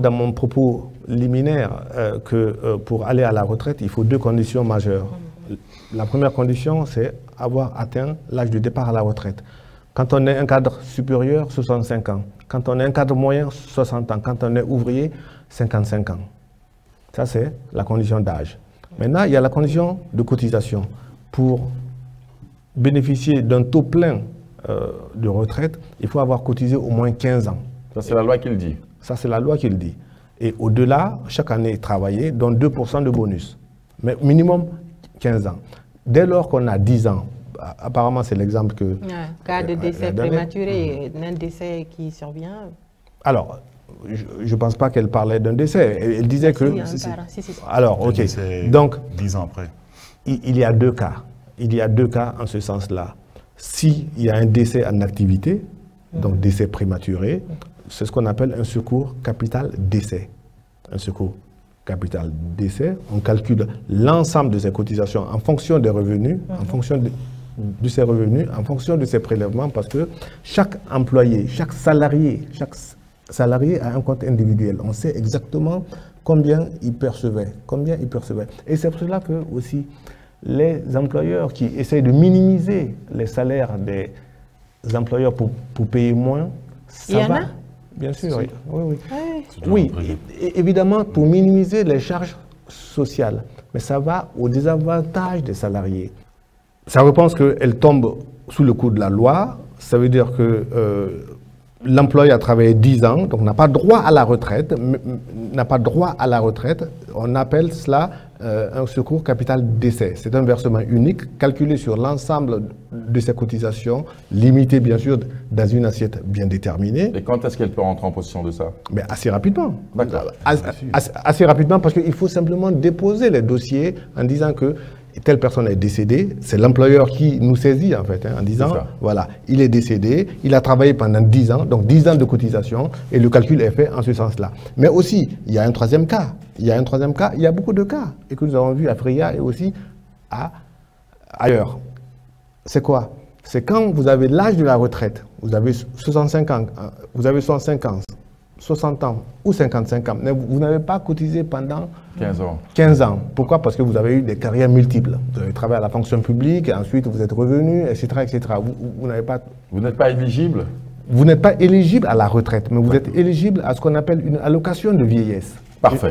dans mon propos liminaire que pour aller à la retraite, il faut deux conditions majeures. La première condition, c'est avoir atteint l'âge de départ à la retraite. Quand on est un cadre supérieur, 65 ans. Quand on est un cadre moyen, 60 ans. Quand on est ouvrier, 55 ans. Ça, c'est la condition d'âge. Maintenant, il y a la condition de cotisation. Pour bénéficier d'un taux plein de retraite, il faut avoir cotisé au moins 15 ans. Ça, c'est la loi qui le dit. Ça, c'est la loi qui le dit. Et au-delà, chaque année travaillée donne 2% de bonus. Mais minimum 15 ans. Dès lors qu'on a 10 ans, apparemment c'est l'exemple que... Cas de décès prématuré, un décès qui survient. Alors, je ne pense pas qu'elle parlait d'un décès. Elle disait que... Alors, ok. Donc, 10 ans après. Il y a deux cas. Il y a deux cas en ce sens-là. S'il y a un décès en activité, donc décès prématuré, c'est ce qu'on appelle un secours capital décès. Un secours capital décès, on calcule l'ensemble de ses cotisations en fonction des revenus, en fonction de ses revenus, en fonction de ses prélèvements, parce que chaque employé, chaque salarié a un compte individuel. On sait exactement combien il percevait, Et c'est pour cela que aussi les employeurs qui essayent de minimiser les salaires des employeurs pour payer moins, ça va. Bien sûr, oui, évidemment, pour minimiser les charges sociales. Mais ça va au désavantage des salariés. Ça repense qu'elle tombe sous le coup de la loi. Ça veut dire que l'employé a travaillé 10 ans, donc n'a pas droit à la retraite. On appelle cela un secours capital décès. C'est un versement unique, calculé sur l'ensemble de ses cotisations, limité bien sûr dans une assiette bien déterminée. Et quand est-ce qu'elle peut rentrer en possession de ça? Mais assez rapidement. D'accord. Assez rapidement, parce qu'il faut simplement déposer les dossiers en disant que telle personne est décédée. C'est l'employeur qui nous saisit en fait, en disant, voilà, il est décédé, il a travaillé pendant 10 ans, donc 10 ans de cotisation, et le calcul est fait en ce sens-là. Mais aussi, il y a un troisième cas. Il y a beaucoup de cas, et que nous avons vu à Freya et aussi ailleurs. C'est quoi? C'est quand vous avez l'âge de la retraite, vous avez 65 ans, vous avez 65 ans, 60 ans ou 55 ans, mais vous n'avez pas cotisé pendant 15 ans. Pourquoi? Parce que vous avez eu des carrières multiples. Vous avez travaillé à la fonction publique, ensuite vous êtes revenu, etc. etc. Vous n'avez pas... Vous n'êtes pas éligible? Vous n'êtes pas éligible à la retraite, mais vous êtes éligible à ce qu'on appelle une allocation de vieillesse. Parfait.